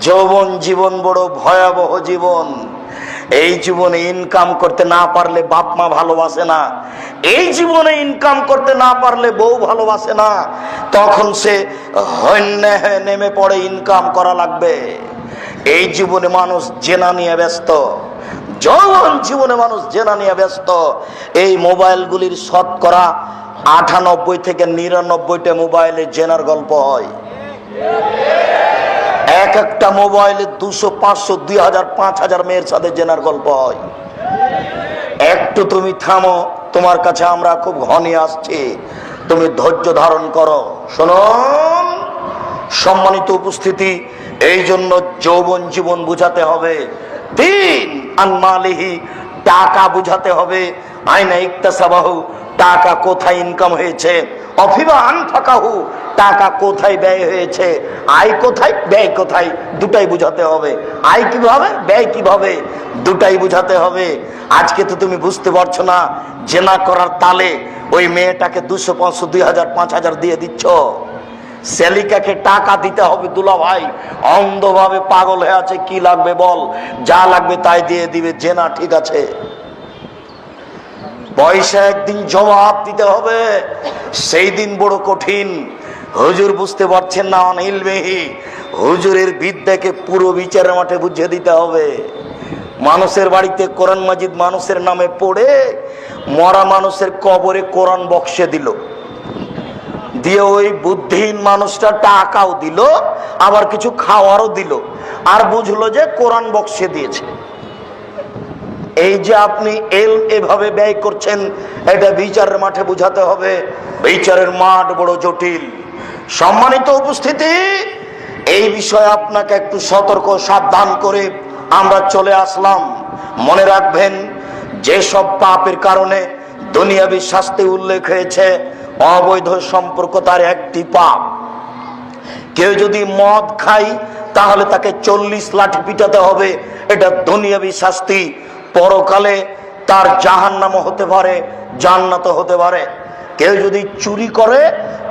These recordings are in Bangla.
যৌবন জীবন বড় ভয়াবহ জীবন। এই জীবনে ইনকাম করতে না পারলে বাপ মা ভালোবাসে না, এই জীবনে ইনকাম করতে না পারলে বউ ভালোবাসে না, তখন সে হন্যে হয়ে নেমে পড়ে ইনকাম করা লাগবে। এই জীবনে মানুষ জেনা নিয়ে ব্যস্ত, যৌবন জীবনে মানুষ জেনা নিয়ে ব্যস্ত। এই মোবাইলগুলির শতকরা 98 থেকে 99টা মোবাইলে জেনার গল্প হয়। এক একটা মোবাইলে 200, 500, 2000, 5000 মেয়ের সাথে জেনার গল্প হয়। একটু তুমি থামো, তোমার কাছে আমরা খুব ঘনিয়ে আসছি, তুমি ধৈর্য ধারণ করো। শুনুন সম্মানিত উপস্থিতি, এই জন্য যৌবন জীবন বুঝাতে হবে। 3 আনমালিহি, টাকা বুঝাতে হবে। আইনা ইকতাসাবাহু, টাকা কোথায় ইনকাম হয়েছে। অফিমা আনফাকাহু, টাকা কোথায় ব্যয় হয়েছে। আয় কোথায়, ব্যয় কোথায়, দুটাই বুঝাতে হবে। আয় কিভাবে, ব্যয় কিভাবে, দুটাই বুঝাতে হবে। আজকে তো তুমি বুঝতে পারছো না, জেনা করার তালে ওই মেয়েটাকে 200, 500, 2000, 5000 দিয়ে দিচ্ছ। সেলিকাকে টাকা দিতে হবে দুলা ভাই, অন্ধভাবে পাগল হয়ে আছে, কি লাগবে বল, যা লাগবে তাই দিয়ে দিবে। জেনা ঠিক আছে, পয়সা একদিন জবাব দিতে হবে, সেই দিন বড় কঠিন। হুজুর বুঝতে পারছেন না, অনিলমেহি হুজুরের বিদ্যাকে পুরো বিচারের মাঠে বুঝিয়ে দিতে হবে। মানুষের বাড়িতে কোরআন মাজিদ মানুষের নামে পড়ে মরা মানুষের কবরে কোরআন বক্সে দিল, দিয়ে ওই বুদ্ধিহীন মানুষটা টাকাও দিল, আবার কিছু খাওয়ারও দিল, আর বুঝলো যে কোরআন বক্সে দিয়েছে। এই যে আপনি এভাবে ব্যয় করছেন, এটা বিচারের মাঠে বুঝাতে হবে। বিচারের মাঠ বড় জটিল। সম্মানিত উপস্থিতি, এই বিষয়ে আপনাকে একটু সতর্ক সাবধান করে আমরা চলে আসলাম। মনে রাখবেন, যেসব পাপের কারণে দুনিয়াবী শাস্তি উল্লেখ হয়েছে, অবৈধ সম্পর্ক তার একটি পাপ। কেউ যদি মদ খায় তাহলে তাকে 40 লাঠি পিটাতে হবে, এটা দুনিয়াবী শাস্তি। পরকালে তার জাহান্নামও হতে পারে, জান্নাতও হতে পারে। কেউ যদি চুরি করে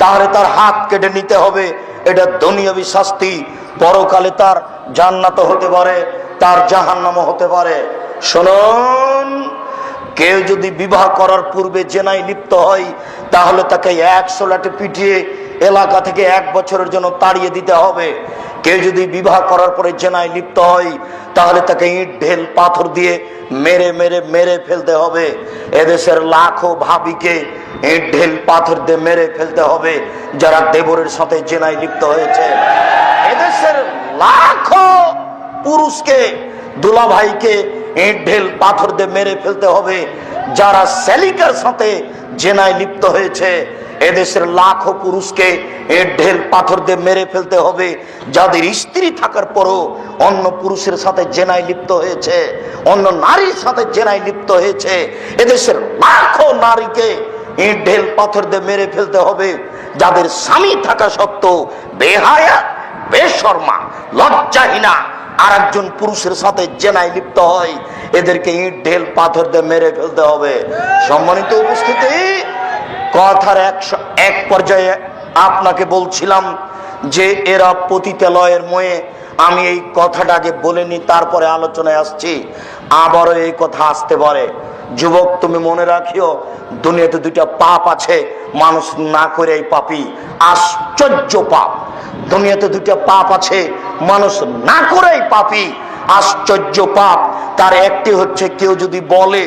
তাহলে তার হাত কেটে নিতে হবে, এটা দুনিয়াবী শাস্তি। পরকালে তার জান্নাতও হতে পারে, তার জাহান্নামও হতে পারে। শুনুন, কেউ যদি বিবাহ করার পূর্বে জেনায় লিপ্ত হয় তাহলে তাকে 100 লাঠি পিটিয়ে এলাকা থেকে 1 বছরের জন্য তাড়িয়ে দিতে হবে। কেউ যদি বিবাহ করার পরে জেনায় লিপ্ত হয় তাহলে তাকে ইট ঢেল পাথর দিয়ে মেরে মেরে মেরে ফেলতে হবে। এদেশের লাখো ভাবিকে ইট ঢেল পাথর দিয়ে মেরে ফেলতে হবে যারা দেবরের সাথে জেনায় লিপ্ত হয়েছে। এদেশের লাখো পুরুষকে, দুলা ভাইকে ইট ঢেল পাথর দিয়ে মেরে ফেলতে হবে যারা সেলিকার সাথে জেনায় লিপ্ত হয়েছে। এদেশের লাখো পুরুষকে ইট ঢেল পাথর দিয়ে মেরে ফেলতে হবে যাদের স্ত্রী থাকার পরও অন্য পুরুষের সাথে জেনায় লিপ্ত হয়েছে, অন্য নারীর সাথে জেনায় লিপ্ত হয়েছে। এদেশের লাখো নারীকে ইট ঢেল পাথর দিয়ে মেরে ফেলতে হবে যাদের স্বামী থাকা সত্ত্বেও বেহায়া, বেশরমা, লজ্জাহীনা আর একজন পুরুষের সাথে জেনায় লিপ্ত হয়। এদেরকে ইট ঢেল পাথর দিয়ে মেরে ফেলতে হবে। সম্মানিত উপস্থিতি, কথার এক পর্যায়ে আপনাকে বলছিলাম যে এরা পতিতালয়ের ময়ে। আমি এই কথাটাকে বলিনি, তারপরে আলোচনায় আসছি, আবারও এই কথা আসতে পারে। যুবক, তুমি মনে রাখিও, দুনিয়াতে 2টা পাপ আছে, মানুষ না করে এই পাপী। আশ্চর্য পাপ। দুনিয়াতে 2টা পাপ আছে, মানুষ না করেই পাপী। আশ্চর্য পাপ। তার একটি হচ্ছে, কেউ যদি বলে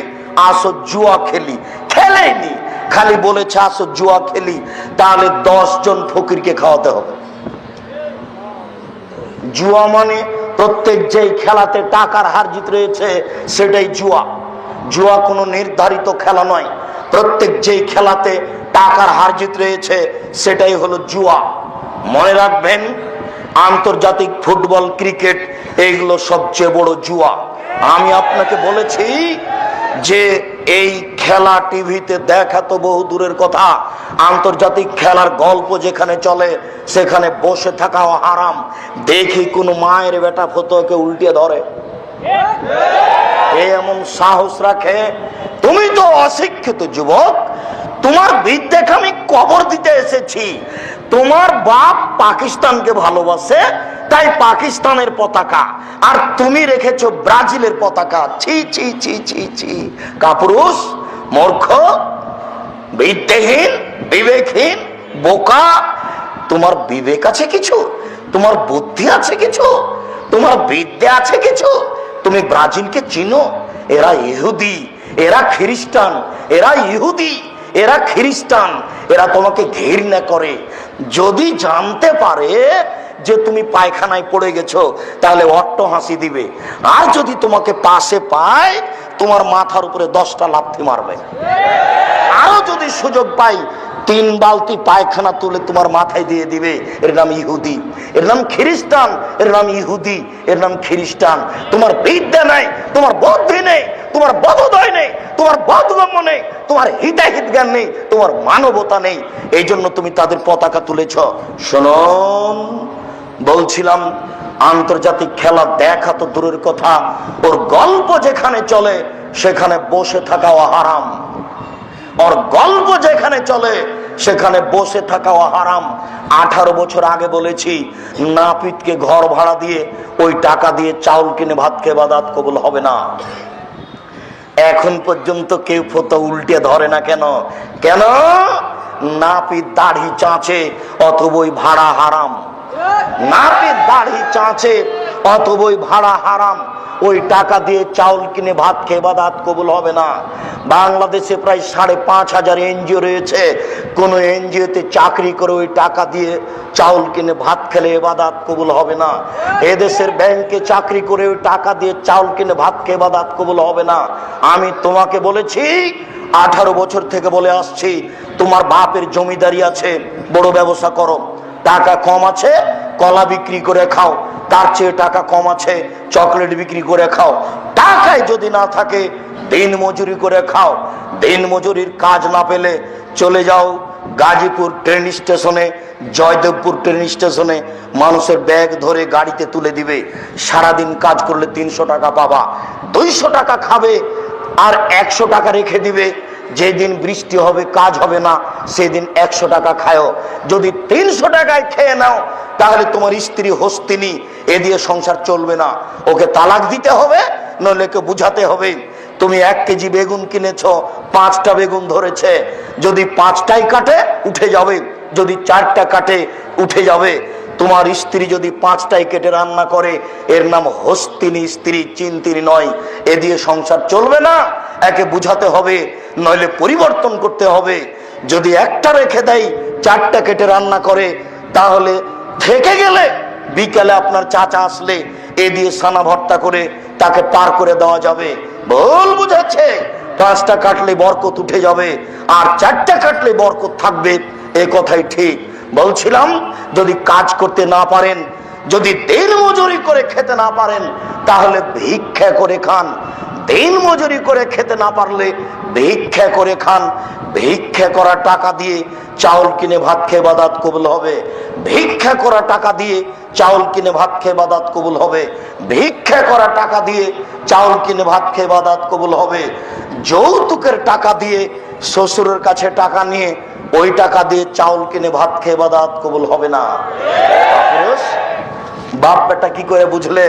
আসো জুয়া খেলি, খেলেনি, খালি বলেছে আসো জুয়া খেলি, তাহলে 10 জন ফকিরকে খাওয়াতে হবে। জুয়া মানে প্রত্যেক যেই খেলাতে টাকার হার জিত রয়েছে সেটাই জুয়া। জুয়া কোনো নির্ধারিত খেলা নয়, প্রত্যেক যেই খেলাতে টাকার হার জিত রয়েছে সেটাই হলো জুয়া। মনে রাখবেন, আন্তর্জাতিক ফুটবল, ক্রিকেট, এইগুলো সবচেয়ে বড় জুয়া। আমি আপনাকে বলেছি যে এই খেলা টিভিতে দেখা তো বহু দূরের কথা, আন্তর্জাতিক খেলার গল্প যেখানে চলে সেখানে বসে থাকাও হারাম। দেখি কোন মায়ের বেটা ফতোয়াকে উল্টিয়ে ধরে, এমন সাহস রাখে। তুমি তো অশিক্ষিত যুবক, তোমার বিদ্যাকে আমি কবর দিতে এসেছি। তোমার বাপ পাকিস্তানকে ভালোবাসে, তাই পাকিস্তানের পতাকা আর তুমি রেখেছো ব্রাজিলের পতাকা। ছি ছি ছি ছি ছি, কাপুরুষ, মূর্খ, বিদ্যাহীন, বিবেকহীন, বোকা। তোমার বিবেক আছে কিছু? তোমার বুদ্ধি আছে কিছু? তোমার বিদ্যা আছে কিছু? তুমি ব্রাজিলকে চিনো? এরা ইহুদি, এরা খ্রিস্টান, এরা ইহুদি, এরা খ্রিস্টান, এরা তোমাকে ঘৃণা করে। যদি জানতে পারে যে তুমি পায়খানায় পড়ে গেছো তাহলে অট্ট হাসি দিবে, আর যদি তোমাকে পাশে পায় তোমার মাথার উপরে 10টা লাথি মারবে। আরো যদি সুযোগ পাই 3 বালতি পায়খানা তুলে তোমার মাথায় দিয়ে দিবে। এর নাম ইহুদি, এর নাম খ্রিস্টান, এর নাম ইহুদি, এর নাম খ্রিস্টান। তোমার বিদ্যা নেই, তোমার বুদ্ধি নেই, তোমার বোধোদয় নেই, তোমার বোধগম্য নেই, তোমার হিতাহিত জ্ঞান নেই, তোমার মানবতা নেই। এই জন্য তুমি তাদের পতাকা তুলেছ। শুনুন, বলছিলাম আন্তর্জাতিক খেলা দেখা তো দূরের কথা, ওর গল্প যেখানে চলে সেখানে বসে থাকাও হারাম। ওর গল্প যেখানে চলে সেখানে বসে থাকাও হারাম। 18 বছর আগে বলেছি, নাপিতকে ঘর ভাড়া দিয়ে ওই টাকা দিয়ে চাউল কিনে ভাত খেয়ে ইবাদত কবুল হবে না। এখন পর্যন্ত কেউ ফতো উল্টে ধরে না। কেন? কেন? নাপিত দাড়ি চাঁচে অতবই ভাড়া হারাম। নাপিত দাড়ি চাঁচে অতবই ভাড়া হারাম। ওই টাকা দিয়ে চাউল কিনে ভাত খেয়ে ইবাদত কবুল হবে না। বাংলাদেশে প্রায় 5,500 এনজিও রয়েছে। কোন এনজিওতে চাকরি করে ওই টাকা দিয়ে চাউল কিনে ভাত খেলে ইবাদত কবুল হবে না। এদেশের ব্যাংকে চাকরি করে ওই টাকা দিয়ে চাউল কিনে ভাত খেয়ে ইবাদত কবুল হবে না। আমি তোমাকে বলেছি, 18 বছর থেকে বলে আসছি, তোমার বাপের জমিদারি আছে, বড় ব্যবসা করো। টাকা কম আছে, কলা বিক্রি করে খাও। তার চেয়ে টাকা কম আছে, চকলেট বিক্রি করে খাও। টাকায় যদি না থাকে দিন মজুরি করে খাও। দিন মজুরির কাজ না পেলে চলে যাও গাজীপুর ট্রেন স্টেশনে, জয়দেবপুর ট্রেন স্টেশনে, মানুষের ব্যাগ ধরে গাড়িতে তুলে দিবে। সারাদিন কাজ করলে 300 টাকা পাবা। 200 টাকা খাবে আর 100 টাকা রেখে দিবে। যেদিন বৃষ্টি হবে, কাজ হবে না, সেদিন 100 টাকা খাও। যদি 300 টাকায় খেয়ে নাও তাহলে তোমার স্ত্রী হস্তিনী, এ দিয়ে সংসার চলবে না। ওকে তালাক দিতে হবে, নইলে কে বুঝাতে হবে। তুমি 1 কেজি বেগুন কিনেছ, 5টা বেগুন ধরেছে। যদি 5টাই কাটে উঠে যাবে, যদি 4টা কাটে উঠে যাবে। তোমার স্ত্রী যদি 5টাই কেটে রান্না করে, এর নাম হস্তিনী স্ত্রী, চিন্তিনী নয়। এ দিয়ে সংসার চলবে না, একে বুঝাতে হবে, নইলে পরিবর্তন করতে হবে। যদি একটা রেখে দেয়, 4টা কেটে রান্না করে, তাহলে থেকে গেলে বিকালে আপনার চাচা আসলে এ দিয়ে সানা ভর্তা করে তাকে পার করে দেওয়া যাবে। ভুল বুঝাচ্ছে। 5টা কাটলে বরকত উঠে যাবে, আর 4টা কাটলে বরকত থাকবে, এ কথাই ঠিক। বলছিলাম, যদি কাজ করতে না পারেন, যদি দিন মজুরি করে খেতে না পারেন, তাহলে ভিক্ষা করে খান। দিন মজুরি করে খেতে না পারলে ভিক্ষা করে খান। ভিক্ষা করা টাকা দিয়ে চাউল কিনে ভাত খেয়ে ইবাদত কবুল হবে। ভিক্ষা করা টাকা দিয়ে চাউল কিনে ভাত খেয়ে ইবাদত কবুল হবে। ভিক্ষা করা টাকা দিয়ে চাউল কিনে ভাত খেয়ে ইবাদত কবুল হবে। যৌতুকের টাকা দিয়ে শ্বশুরের কাছে টাকা নিয়ে ওই টাকা দিয়ে চাউল কিনে ভাত খেয়ে ইবাদত কবুল হবে না। বাপ বেটা কি করে বুঝলে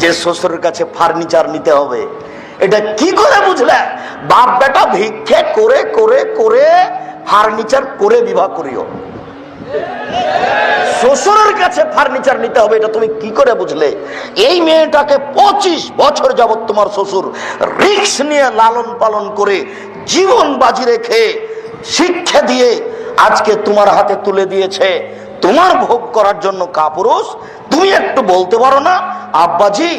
যে শ্বশুরের কাছে ফার্নিচার নিতে হবে? এটা কি করে বুঝলে? বাপ বেটা ভিক্ষে করে করে করে ফার্নিচার করে বিবাহ করিও। শ্বশুরের কাছে ফার্নিচার নিতে হবে, এটা তুমি কি করে বুঝলে? এই মেয়েটাকে 25 বছর যাবত তোমার শ্বশুর রিস্ক নিয়ে লালন পালন করে জীবন বাজি রেখে শিক্ষা দিয়ে আজকে তোমার হাতে তুলে দিয়েছে তোমার ভোগ করার জন্য। কাপুরুষ, তুমি একটু বলতে পারো না, আব্বাজি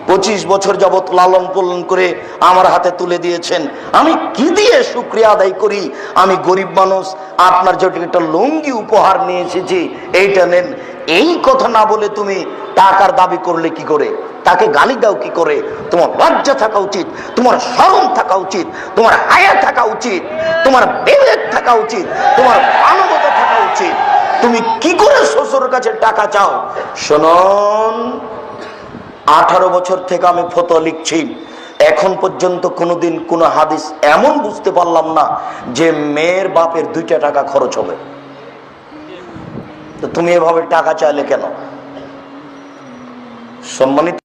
25 বছর যাবত লালন পালন করে আমার হাতে তুলে দিয়েছেন, আমি কি দিয়ে শুকরিয়া আদায় করি? আমি গরিব মানুষ, আপনার জন্য একটা লুঙ্গি উপহার নিয়ে এসেছি, এইটা নেন। এই কথা না বলে তুমি টাকার দাবি করলে কি করে? তাকে গালি দাও কি করে? তোমার লজ্জা থাকা উচিত, তোমার শরম থাকা উচিত, তোমার হায়া থাকা উচিত, তোমার বিবেক থাকা উচিত, তোমার মানবতা থাকা উচিত। তুমি কি করে শ্বশুরের কাছে টাকা চাও? শুনুন, 18 বছর থেকে আমি ফতোয়া লিখছি, এখন পর্যন্ত কোনোদিন কোনো হাদিস এমন বুঝতে পারলাম না যে মেয়ের বাপের 2টা টাকা খরচ হবে। তো তুমি এভাবে টাকা চাইলে কেন? সম্মানিত